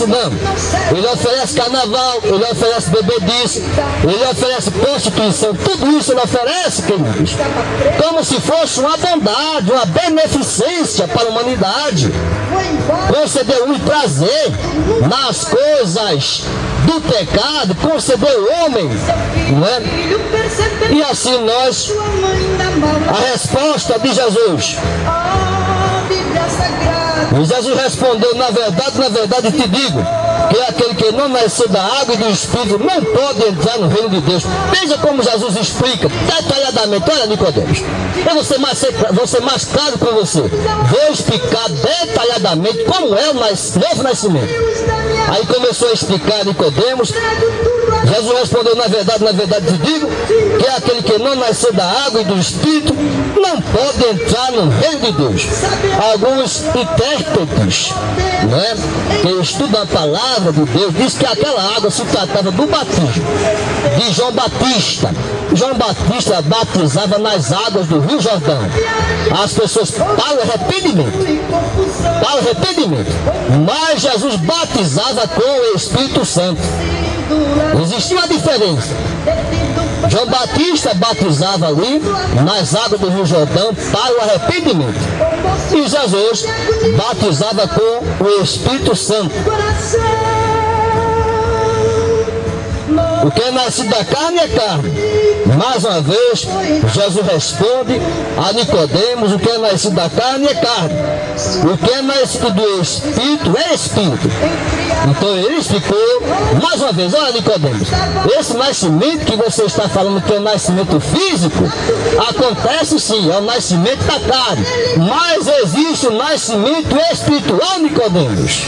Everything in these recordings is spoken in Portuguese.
oferece não. Ele oferece carnaval, ele oferece bebedice, ele oferece prostituição, tudo isso ele oferece, queridos, como se fosse uma bondade, uma beneficência para a humanidade. Concedeu um prazer nas coisas do pecado, concedeu o homem, não é? E assim nós, a resposta de Jesus. E Jesus respondeu, na verdade te digo, que aquele que não nasceu da água e do Espírito não pode entrar no reino de Deus. Veja como Jesus explica detalhadamente. Olha, Nicodemos, eu vou ser mais claro para você. Vou explicar detalhadamente como é o novo nascimento. Aí começou a explicar Nicodemos. Jesus respondeu, na verdade te digo, que aquele que não nasceu da água e do Espírito não pode entrar no reino de Deus. Alguns intérpretes, né, que estudam a palavra de Deus, diz que aquela água se tratava do batismo de João Batista. João Batista batizava nas águas do Rio Jordão as pessoas para o arrependimento. Mas Jesus batizava com o Espírito Santo. Existia uma diferença. João Batista batizava ali nas águas do Rio Jordão para o arrependimento, e Jesus batizava com o Espírito Santo. O que é nascido da carne é carne. Mais uma vez, Jesus responde a Nicodemos, o que é nascido da carne é carne. O que é nascido do Espírito é Espírito. Então ele explicou, mais uma vez, olha Nicodemos, esse nascimento que você está falando que é o nascimento físico, acontece sim, é o nascimento da carne. Mas existe o nascimento espiritual, Nicodemos.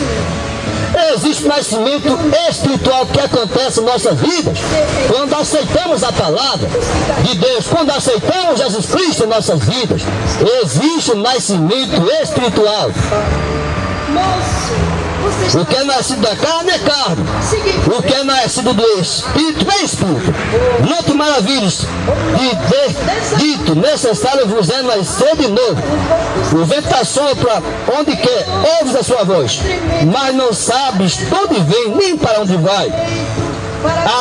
Existe nascimento espiritual que acontece em nossas vidas quando aceitamos a palavra de Deus, quando aceitamos Jesus Cristo em nossas vidas. Existe um nascimento espiritual. O que é nascido da carne é carne. O que é nascido do Espírito é Espírito. Não te maravilhes de ter dito, necessário vos é nascer de novo. O vento assopra onde quer, ouves a sua voz, mas não sabes de onde vem, nem para onde vai.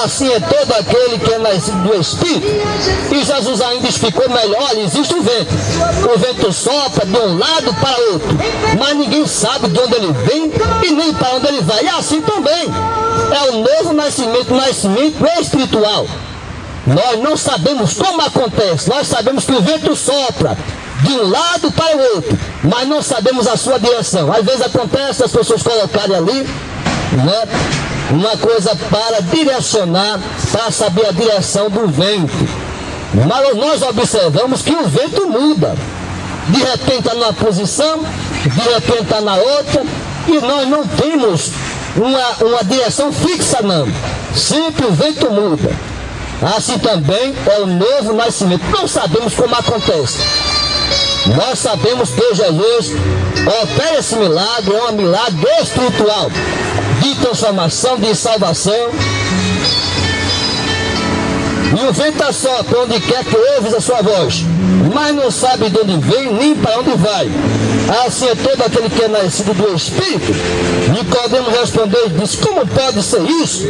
Assim é todo aquele que é nascido do Espírito. E Jesus ainda explicou melhor, olha, existe um vento. O vento sopra de um lado para outro, mas ninguém sabe de onde ele vem e nem para onde ele vai. E assim também é o novo nascimento, nascimento espiritual. Nós não sabemos como acontece. Nós sabemos que o vento sopra de um lado para o outro, mas não sabemos a sua direção. Às vezes acontece as pessoas colocarem ali, né, uma coisa para direcionar, para saber a direção do vento. Mas nós observamos que o vento muda. De repente está numa posição, de repente está na outra, e nós não temos uma direção fixa não. Sempre o vento muda. Assim também é o novo nascimento. Não sabemos como acontece. Nós sabemos que Jesus opera esse milagre, é um milagre espiritual, de transformação, de salvação. E o vento assopra onde quer que ouves a sua voz, mas não sabe de onde vem, nem para onde vai. Assim é todo aquele que é nascido do Espírito. Nicodemos respondeu e disse, como pode ser isso?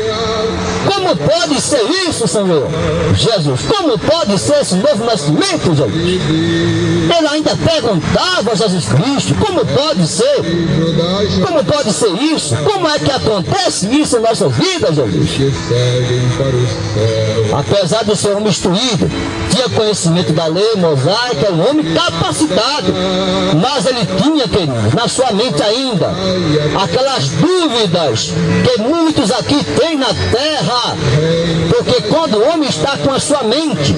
Como pode ser isso, Senhor? Jesus, como pode ser esse novo nascimento, Jesus? Ele ainda perguntava a Jesus Cristo, como pode ser? Como pode ser isso? Como é que acontece isso em nossas vidas, Jesus? Apesar de ser homem instruído, tinha conhecimento da lei mosaica, era um homem capacitado, mas ele tinha, queridos, na sua mente ainda, aquelas dúvidas que muitos aqui têm na terra, porque quando o homem está com a sua mente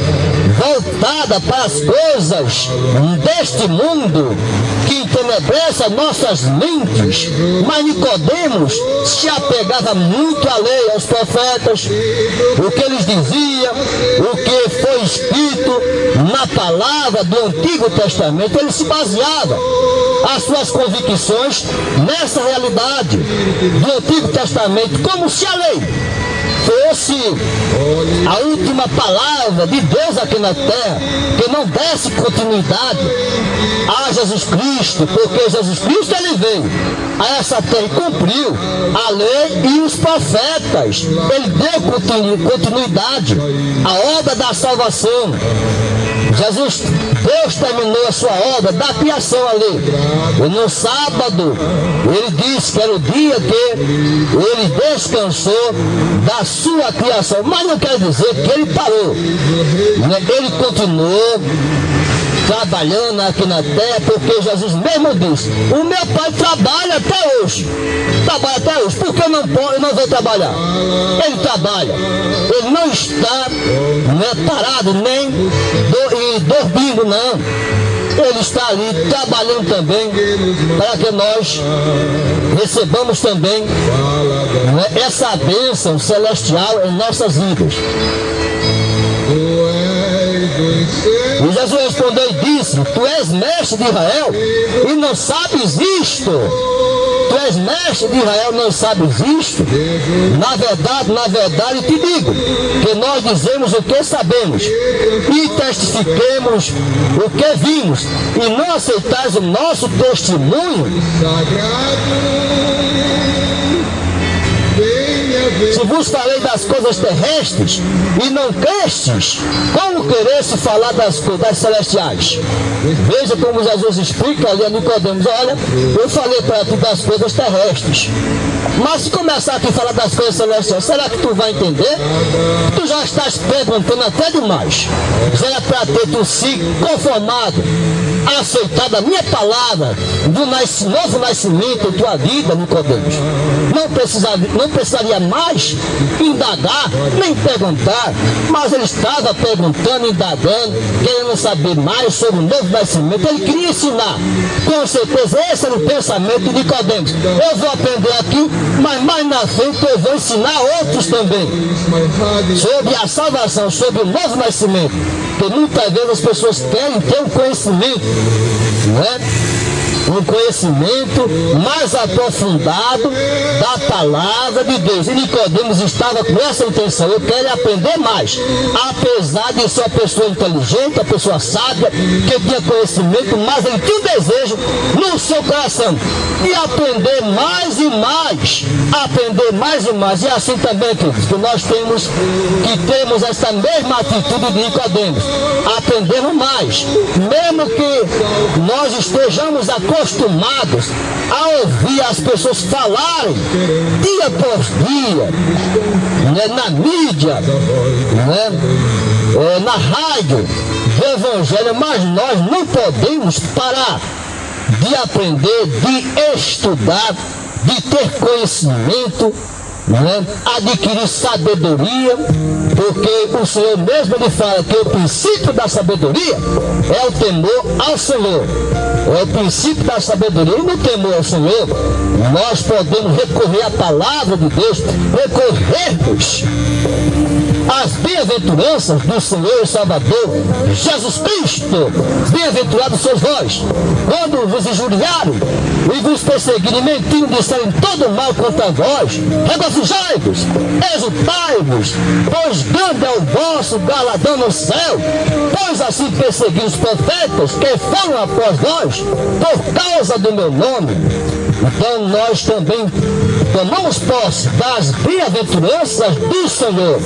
voltada para as coisas deste mundo, que entenebrece nossas mentes, mas Nicodemos se apegava muito à lei, aos profetas, o que eles diziam, o que foi escrito na palavra do Antigo Testamento. Ele se baseava as suas convicções nessa realidade do Antigo Testamento, como se a lei fosse a última palavra de Deus aqui na terra, que não desse continuidade a Jesus Cristo, porque Jesus Cristo ele veio a essa terra e cumpriu a lei e os profetas. Ele deu continuidade à obra da salvação. Deus terminou a sua obra da criação ali. E no sábado, ele disse que era o dia que ele descansou da sua criação. Mas não quer dizer que ele parou. Ele continuou trabalhando aqui na terra, porque Jesus mesmo disse: o meu Pai trabalha até hoje. Trabalha até hoje. Por que eu não vou trabalhar? Ele trabalha. Ele não está parado, nem dormindo, não. Ele está ali trabalhando também para que nós recebamos também essa bênção celestial em nossas vidas. E Jesus respondeu e disse: tu és mestre de Israel e não sabes isto? Tu és mestre de Israel e não sabes isto? Na verdade te digo, que nós dizemos o que sabemos e testifiquemos o que vimos, e não aceitais o nosso testemunho. Se vos falei das coisas terrestres e não crestes, como queresse falar das celestiais? Veja como Jesus explica ali a Nicodemos: olha, eu falei para ti das coisas terrestres, mas se começar aqui a falar das coisas celestiais, será que tu vai entender? Tu já estás perguntando até demais. Será para ter tu se conformado, aceitado a minha palavra do novo nascimento em tua vida, Nicodemos? Não precisaria mais indagar, nem perguntar, mas ele estava perguntando, indagando, querendo saber mais sobre o novo nascimento. Ele queria ensinar. Com certeza esse era o pensamento de Nicodemos: eu vou aprender aqui, mas mais na frente eu vou ensinar outros também sobre a salvação, sobre o novo nascimento. Porque muitas vezes as pessoas querem ter um conhecimento, não é? Um conhecimento mais aprofundado da palavra de Deus. E Nicodemos estava com essa intenção: eu quero aprender mais. Apesar de ser uma pessoa inteligente, uma pessoa sábia, que tinha conhecimento, mas ele tinha um desejo no seu coração de aprender mais e mais. Aprender mais e mais. E assim também, queridos, que nós temos essa mesma atitude de Nicodemos: aprendermos mais. Mesmo que nós estejamos acostumados a ouvir as pessoas falarem dia por dia, na mídia, na rádio do Evangelho, mas nós não podemos parar de aprender, de estudar, de ter conhecimento, adquirir sabedoria, porque o Senhor mesmo ele fala que o princípio da sabedoria é o temor ao Senhor. É o princípio da sabedoria. E no temor ao Senhor, nós podemos recorrer à palavra de Deus, recorrermos às bem-aventuranças do Senhor e Salvador Jesus Cristo. Bem-aventurados sois vós, quando vos injuriarem e vos perseguirem, mentindo, disserem todo mal contra vós, regozijai-vos, exultai-vos, pois grande é o vosso galardão no céu, pois assim perseguiram os profetas que foram após vós, por causa do meu nome. Então nós também tomamos posse das bem-aventuranças do Senhor.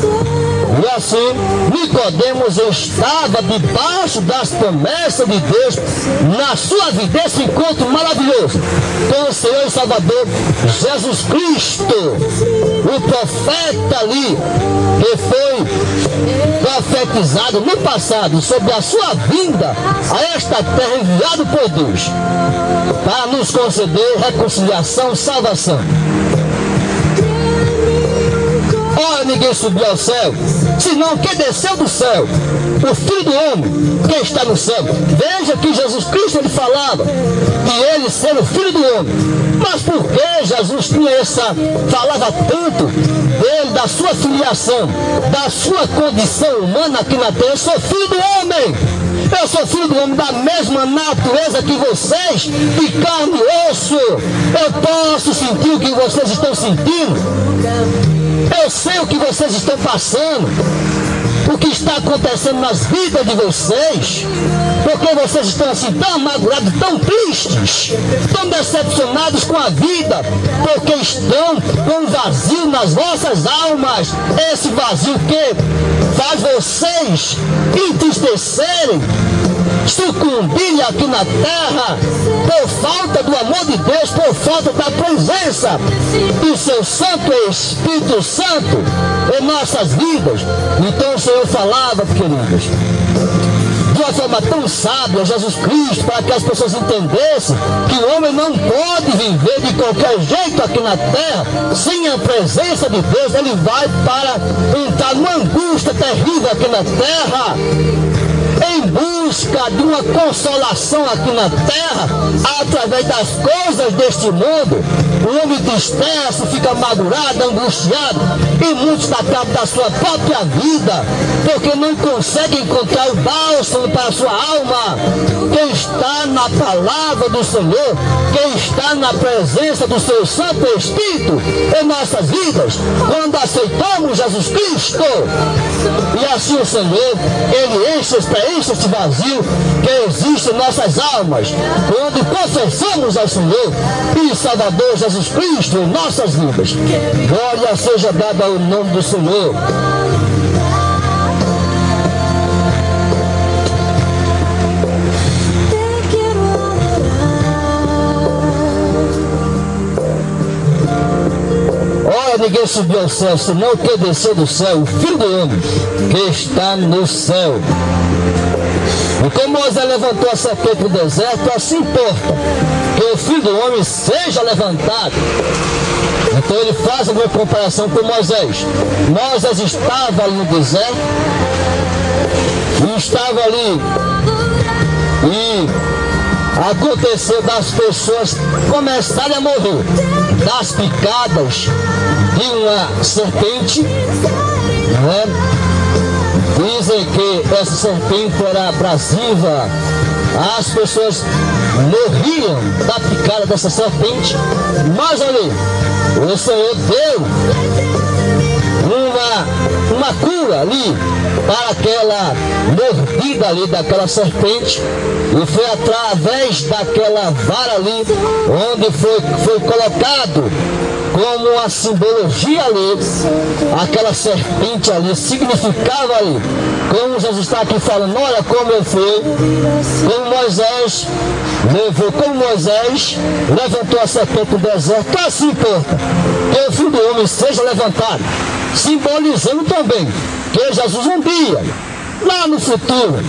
E assim, Nicodemos estava debaixo das promessas de Deus na sua vida. Esse encontro maravilhoso com o Senhor e Salvador Jesus Cristo, o profeta ali, que foi profetizado no passado sobre a sua vinda a esta terra, enviado por Deus para nos conceder reconciliação, salvação. Ora, ninguém subiu ao céu, senão quem desceu do céu, o Filho do Homem, que está no céu. Veja que Jesus Cristo ele falava de ele ser o Filho do Homem. Mas por que Jesus falava tanto dele, da sua filiação, da sua condição humana aqui na terra? Eu sou Filho do Homem. Eu sou filho do homem da mesma natureza que vocês, de carne e osso. Eu posso sentir o que vocês estão sentindo. Eu sei o que vocês estão passando. o que está acontecendo nas vidas de vocês, porque vocês estão assim tão amargurados, tão tristes, tão decepcionados com a vida, porque estão com um vazio nas vossas almas. Esse vazio que faz vocês entristecerem, sucumbirem aqui na terra por falta do amor de Deus, por falta da presença do seu Santo Espírito Santo em nossas vidas. Então o Senhor falava, queridos, de uma forma tão sábia, Jesus Cristo, para que as pessoas entendessem que o homem não pode viver de qualquer jeito aqui na terra sem a presença de Deus. Ele vai para entrar numa angústia terrível aqui na terra, em busca de uma consolação aqui na terra, através das coisas deste mundo. O homem entristece, fica amargurado, angustiado, e muitos acabam da sua própria vida, porque não conseguem encontrar o bálsamo para a sua alma. Quem está na palavra do Senhor, quem está na presença do seu Santo Espírito em nossas vidas, quando aceitamos Jesus Cristo, e assim o Senhor, Ele enche este vazio que existe em nossas almas, quando confessamos ao Senhor e Salvador Jesus Cristo em nossas vidas. Glória seja dada ao nome do Senhor. Olha, ninguém subiu ao céu, senão que desceu do céu, o Filho do Homem, que está no céu. E como Moisés levantou a serpente no deserto, assim importa que o Filho do Homem seja levantado. Então ele faz uma comparação com Moisés. Moisés estava ali no deserto, e estava ali, e aconteceu das pessoas começarem a morrer das picadas de uma serpente, né? Dizem que essa serpente era abrasiva, as pessoas morriam da picada dessa serpente, mas ali o Senhor deu uma cura ali para aquela mordida ali daquela serpente, e foi através daquela vara ali onde foi colocado como uma simbologia ali, aquela serpente ali significava ali, como Jesus está aqui falando, olha como foi, como Moisés levantou a serpente no deserto. Assim importa que o Filho do Homem seja levantado, simbolizando também que Jesus um dia, lá no futuro,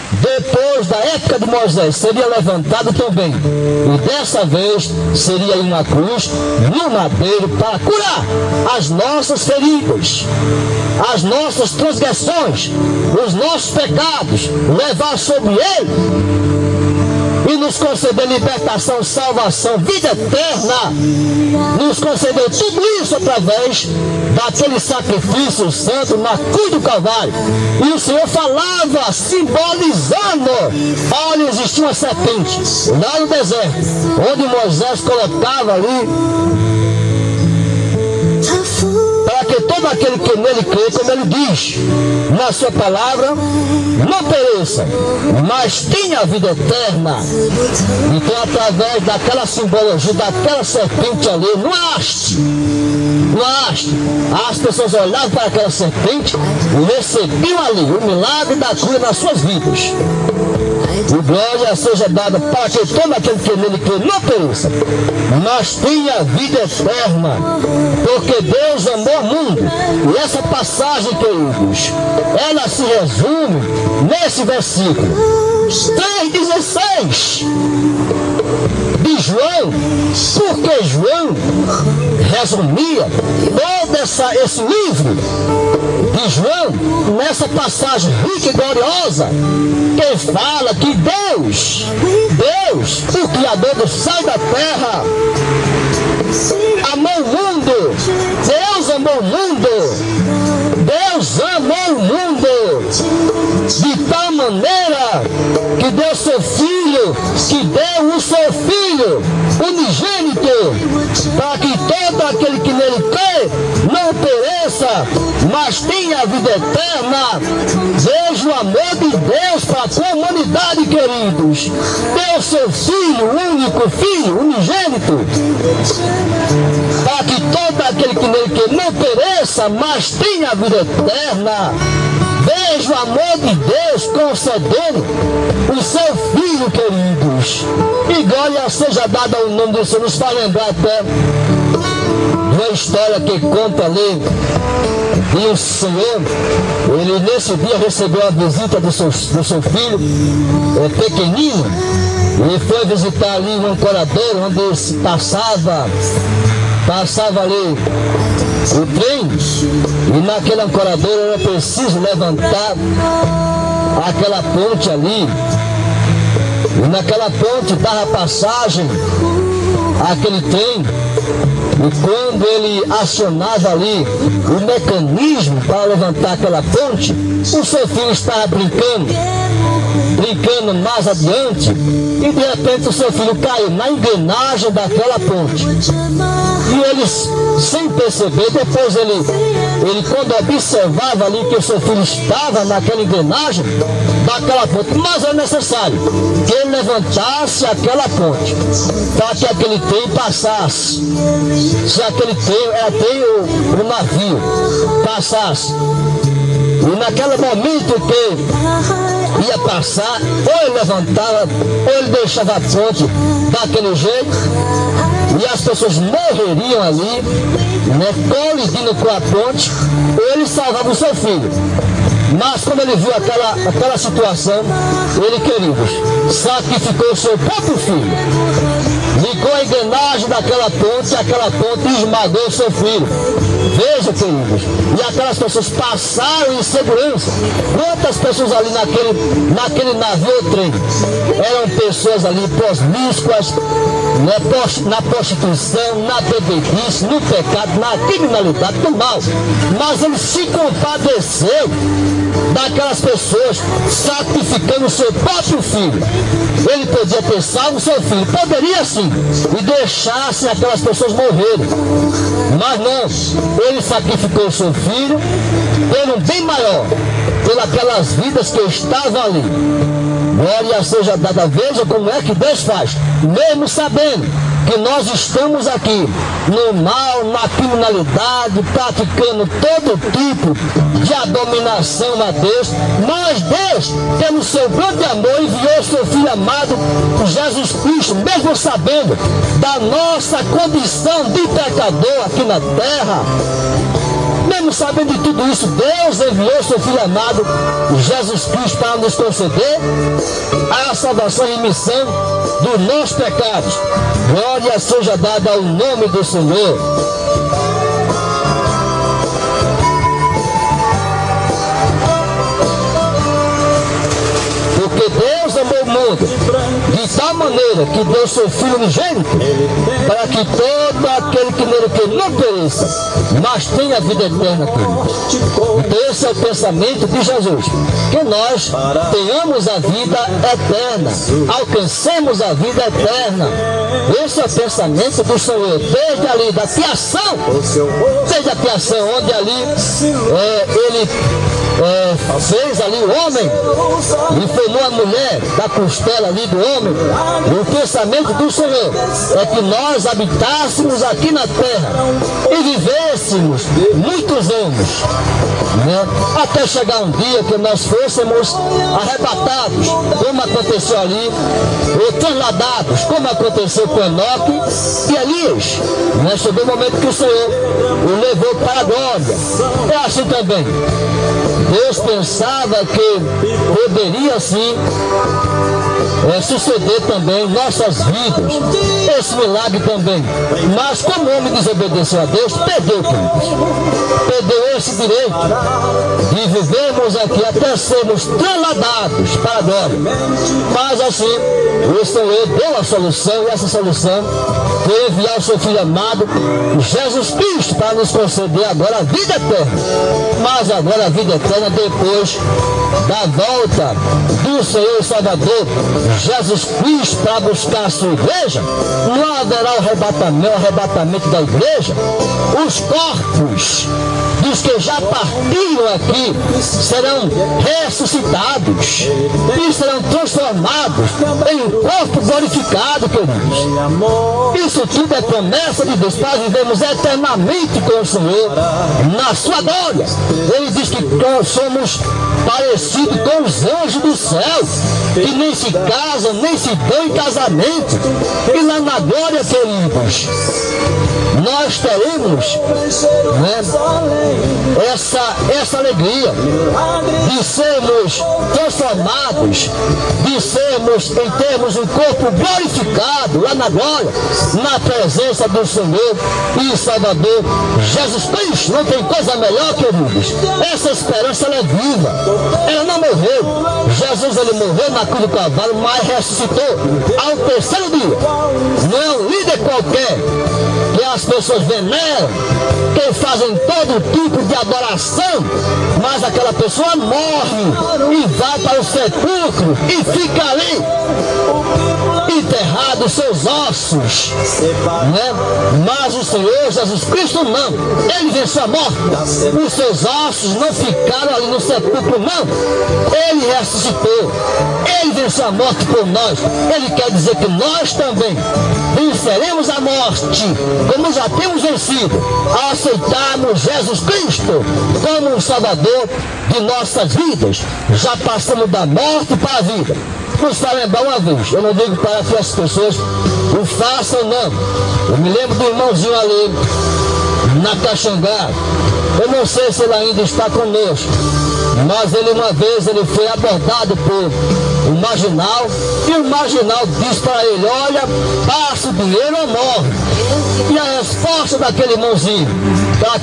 depois da época de Moisés, seria levantado também, e dessa vez seria em uma cruz, no madeiro, para curar as nossas feridas, as nossas transgressões, os nossos pecados, levar sobre ele e nos conceder libertação, salvação, vida eterna. Nos concedeu tudo isso através daquele sacrifício santo na cruz do Calvário. E o Senhor falava, simbolizando, olha, existia uma serpente lá no deserto, onde Moisés colocava ali, para que todo aquele que nele crê, como ele diz na sua palavra, não pereça, mas tenha a vida eterna. Então, através daquela simbologia, daquela serpente ali, no haste, as pessoas olhavam para aquela serpente e recebiam ali o milagre da cura nas suas vidas. E glória seja dada para que todo aquele que nele crê não pereça, mas tenha vida eterna, porque Deus amou o mundo. E essa passagem, queridos, ela se resume nesse versículo 3,16 de João, porque João resumia todo esse livro de João nessa passagem rica e gloriosa, que fala que Deus, o Criador do céu e da terra, amou o mundo. Deus amou o mundo. Deus amou o mundo de tal maneira que deu seu Filho, que deu o seu Filho unigênito, para que todo aquele que nele crê não pereça, mas tem a vida eterna. Veja o amor de Deus para a comunidade, queridos. Deu seu Filho, único Filho, unigênito, para que todo aquele que nele que não pereça, mas tenha a vida eterna. Veja o amor de Deus concedendo o seu Filho, queridos. E glória seja dada ao nome do Senhor. Nos faz lembrar até de uma história que conta ali. E o Senhor, ele nesse dia recebeu a visita do seu filho pequenino. E foi visitar ali um ancoradouro onde se passava ali o trem, e naquele ancoradouro era preciso levantar aquela ponte ali, e naquela ponte dava passagem àquele trem, e quando ele acionava ali o mecanismo para levantar aquela ponte, o seu filho estava brincando mais adiante, e de repente o seu filho caiu na engrenagem daquela ponte. E ele, sem perceber, depois ele quando observava ali que o seu filho estava naquela engrenagem daquela ponte, mas é necessário que ele levantasse aquela ponte para que aquele trem passasse. Se aquele trem o navio passasse, e naquele momento que ia passar, ou ele levantava, ou ele deixava a ponte daquele jeito, e as pessoas morreriam ali, né, colidindo com a ponte, ou ele salvava o seu filho. Mas quando ele viu aquela situação, ele, queridos, sacrificou o seu próprio filho, ligou a engrenagem daquela ponte, e aquela ponte esmagou o seu filho. Veja, queridos, e aquelas pessoas passaram em segurança. Quantas pessoas ali naquele navio ou trem eram pessoas ali promíscuas, né, na prostituição, na bebedice, no pecado, na criminalidade, no mal. Mas ele se compadeceu daquelas pessoas, sacrificando o seu próprio filho. Ele podia ter salvo o seu filho, poderia sim, e deixasse aquelas pessoas morrerem, mas não, ele sacrificou o seu filho pelo um bem maior, pelas vidas que estavam ali. Glória seja dada. Veja como é que Deus faz, mesmo sabendo que nós estamos aqui no mal, na criminalidade, praticando todo tipo de abominação a Deus, mas Deus, pelo seu grande amor, enviou seu Filho amado, Jesus Cristo, mesmo sabendo da nossa condição de pecador aqui na terra. Mesmo sabendo de tudo isso, Deus enviou seu Filho amado, Jesus Cristo, para nos conceder a salvação e remissão dos nossos pecados. Glória seja dada ao nome do Senhor. Porque Deus amou o mundo de tal maneira que deu seu Filho unigênito, para que todo aquele que nele crê não pereça, mas tenha a vida eterna. Então esse é o pensamento de Jesus, que nós tenhamos a vida eterna, alcancemos a vida eterna. Esse é o pensamento do Senhor, desde ali da criação, desde a criação, onde ali ele fez ali o homem e formou a mulher da costela ali do homem. O pensamento do Senhor é que nós habitássemos aqui na terra e vivêssemos muitos anos, né? Até chegar um dia que nós fôssemos arrebatados, como aconteceu ali, ou trasladados, como aconteceu com Enoque e Elias, né? Chegou o momento que o Senhor o levou para a glória. É assim também. Deus pensava que poderia sim suceder também nossas vidas, esse milagre também. Mas como o homem desobedeceu a Deus, perdeu esse direito de vivermos aqui até sermos trasladados para a glória. Mas assim, o Senhor deu a solução, e essa solução foi enviar o seu Filho amado, Jesus Cristo, para nos conceder agora a vida eterna. Mas agora a vida eterna depois da volta do Senhor e Salvador Jesus Cristo para buscar a sua igreja. Não haverá o arrebatamento da igreja. Os corpos dos os que já partiram aqui serão ressuscitados e serão transformados em um corpo glorificado, queridos. Isso tudo é promessa de Deus para vivermos eternamente com o Senhor na sua glória. Ele diz que nós somos parecidos com os anjos do céu, que nem se casam, nem se dão em casamento. E lá na glória, queridos, nós teremos, né, essa alegria de sermos transformados, de sermos, em termos um corpo glorificado lá na glória, na presença do Senhor e Salvador Jesus Cristo. Não tem coisa melhor, queridos. Essa esperança ela é viva, ela não morreu. Jesus, ele morreu na cruz do Calvário, mas ressuscitou ao terceiro dia. Não é um líder qualquer que as pessoas veneram, que fazem todo tipo de adoração, mas aquela pessoa morre e vai para o sepulcro e fica ali enterrado seus ossos, né? Mas o Senhor Jesus Cristo não, ele venceu a morte. Os seus ossos não ficaram ali no sepulcro, não. Ele ressuscitou, ele venceu a morte por nós. Ele quer dizer que nós também venceremos a morte, como já temos vencido, ao aceitarmos Jesus Cristo como o Salvador de nossas vidas. Já passamos da morte para a vida. Nos para lembrar uma vez, eu não digo para que as pessoas o façam, não. Eu me lembro do irmãozinho ali na Caxangá. Eu não sei se ele ainda está conosco, mas ele uma vez ele foi abordado por um marginal, e o marginal disse para ele: olha, passa o dinheiro ou morre. E a resposta daquele irmãozinho, para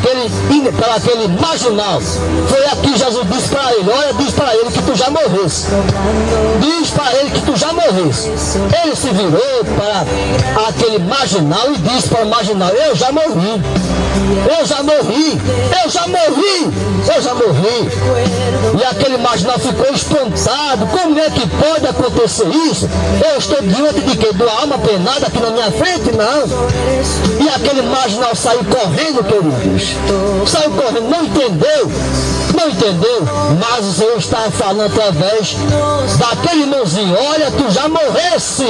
aquele marginal, foi aqui: Jesus disse para ele: olha, diz para ele que tu já morresse. Diz para ele que tu já morresse. Ele se virou para aquele marginal e disse para o marginal: eu já morri. Eu já morri, eu já morri, eu já morri. E aquele marginal ficou espantado. Como é que pode acontecer isso? Eu estou diante de quê? De uma alma penada aqui na minha frente? Não. E aquele marginal saiu correndo, queridos. Saiu correndo, não entendeu. Não entendeu? Mas o Senhor estava falando através daquele irmãozinho: olha, tu já morresse,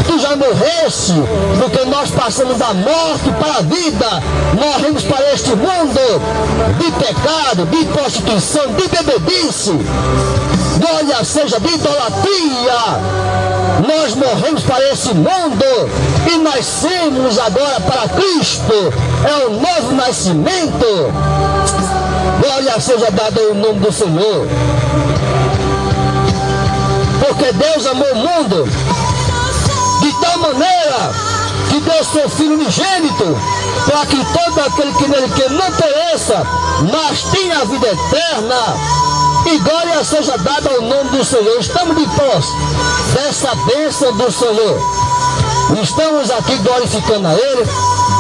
tu já morresse, porque nós passamos da morte para a vida, morremos para este mundo de pecado, de prostituição, de bebedice, glória seja, de idolatria. Nós morremos para esse mundo e nascemos agora para Cristo. É um novo nascimento. Glória seja dada ao nome do Senhor. Porque Deus amou o mundo de tal maneira que deu seu Filho unigênito, para que todo aquele que nele quer não pereça, mas tenha a vida eterna. E glória seja dada ao nome do Senhor. Estamos de posse dessa bênção do Senhor. Estamos aqui glorificando a Ele,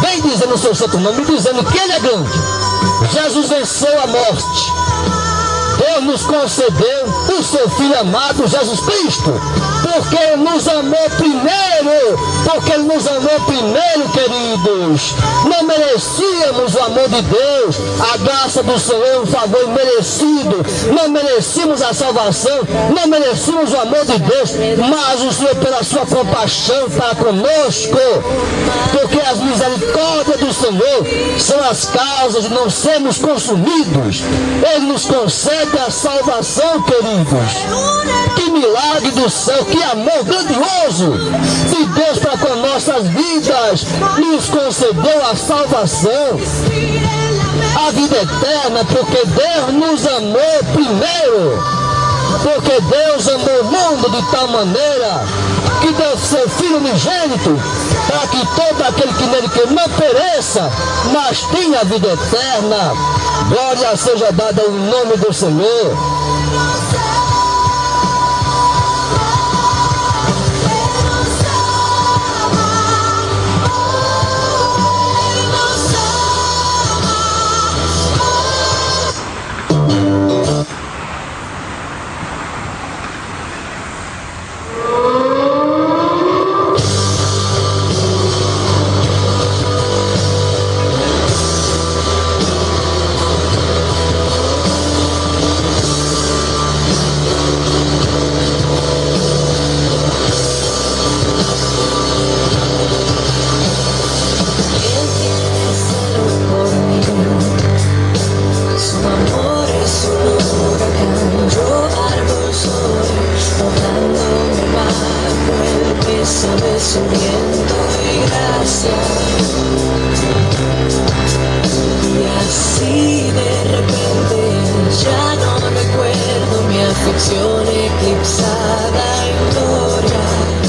bem dizendo o seu santo nome, dizendo que Ele é grande. Jesus venceu a morte. Deus nos concedeu o seu Filho amado, Jesus Cristo, porque Ele nos amou primeiro, queridos. Não merecíamos o amor de Deus, a graça do Senhor, um favor imerecido. Não merecíamos a salvação, não merecíamos o amor de Deus, mas o Senhor, pela sua compaixão, está conosco, porque as misericórdias do Senhor são as causas de não sermos consumidos. Ele nos concede a salvação, queridos. Que milagre do céu, que amor grandioso de Deus para com nossas vidas. Nos concedeu a salvação, a vida eterna, porque Deus nos amou primeiro. Porque Deus amou o mundo de tal maneira que deu seu Filho unigênito, para que todo aquele que nele quer não pereça, mas tenha a vida eterna. Glória seja dada ao nome do Senhor. agradecimiento y gracias. Y así de repente ya no recuerdo mi aflicción eclipsada en gloria.